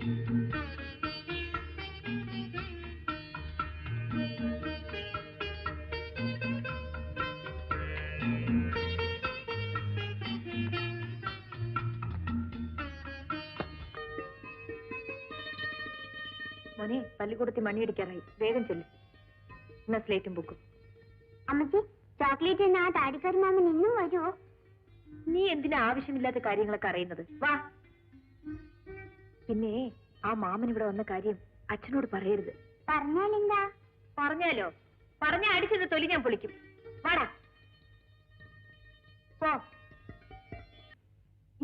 മോനെ പള്ളിക്കൂടത്തിൽ മണിയടിക്കാറായി, വേഗം ചെല്ലു. എന്നാ സ്ലേറ്റും ബുക്കും. അമ്മച്ചി, ചോക്ലേറ്റ് ആ താടിക്കാരി മാമൻ ഇന്നും വരുമോ? നീ എന്തിനാ ആവശ്യമില്ലാത്ത കാര്യങ്ങളൊക്കെ അറിയുന്നത്? വാ. പിന്നെ ആ മാമൻ ഇവിടെ വന്ന കാര്യം അച്ഛനോട് പറയരുത്. പറഞ്ഞാലെന്താ? പറഞ്ഞാലോ? പറഞ്ഞ അടിച്ചത് തൊലി ഞാൻ പൊളിക്കും. വാടാ പോ.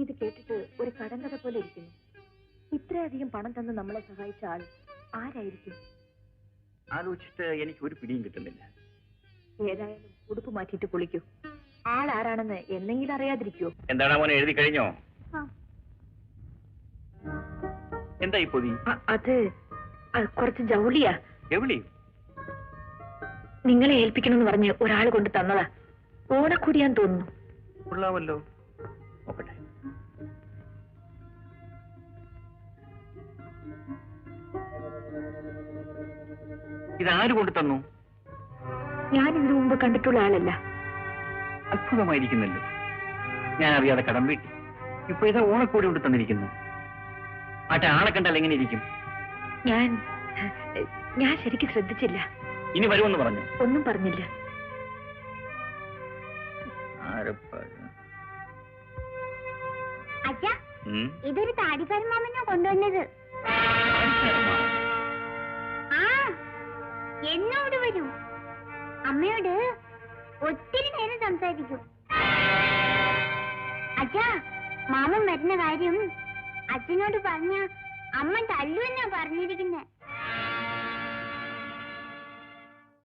ഇത് കേട്ടിട്ട് ഒരു കടങ്കഥ പോലെ ഇരിക്കുന്നു. ഇത്രയധികം പണം തന്ന് നമ്മളെ സഹായിച്ച ആൾ ആരായിരിക്കും? ആലോചിച്ചിട്ട് എനിക്ക് ഒരു പിടിയും കിട്ടുന്നില്ല. ഏതായാലും ഉടുപ്പ് മാറ്റിയിട്ട് കുളിക്കൂ. ആളാരാണെന്ന് എന്നെങ്കിലും അറിയാതിരിക്കുവോ? എന്താണ് മോനെ, എഴുതി കഴിഞ്ഞോ? എന്താ ഈ പൊതി? അത് കുറച്ച് ജൗളിയാ. എവിളി? നിങ്ങളെ ഏൽപ്പിക്കണമെന്ന് പറഞ്ഞ് ഒരാൾ കൊണ്ട് തന്നതാ. ഓണക്കൂടിയാന്ന് തോന്നുന്നു. കൊള്ളാമല്ലോ. നോക്കട്ടെ. ഇതാര് കൊണ്ട് തന്നു? ഞാൻ ഇതിനു മുമ്പ് കണ്ടിട്ടുള്ള ആളല്ല. അത്ഭുതമായിരിക്കുന്നല്ലോ. ഞാൻ അറിയാതെ കടം വീട്ടി. ഇപ്പൊ ഇത് ഓണക്കൂടി കൊണ്ട് തന്നിരിക്കുന്നു. ആട്ടെ, ആളെ കണ്ടാൽ എങ്ങനെ ഇരിക്കും? ഞാൻ ശരിക്കും ശ്രദ്ധിച്ചില്ല. ഇനി വരുമെന്ന് പറഞ്ഞു? ഒന്നും പറഞ്ഞില്ല. അച്ഛാ, ഇതൊരു താടിക്കാരി മാമനാ കൊണ്ടുവന്നത്. എന്നോട് വരും. അമ്മയോട് ഒത്തിരി നേരം സംസാരിക്കും. അച്ഛാ, മാമൻ വരുന്ന കാര്യം അച്ഛനോട് പറഞ്ഞ അമ്മ തല്ലുവെന്നാ പറഞ്ഞിരിക്കുന്നത്.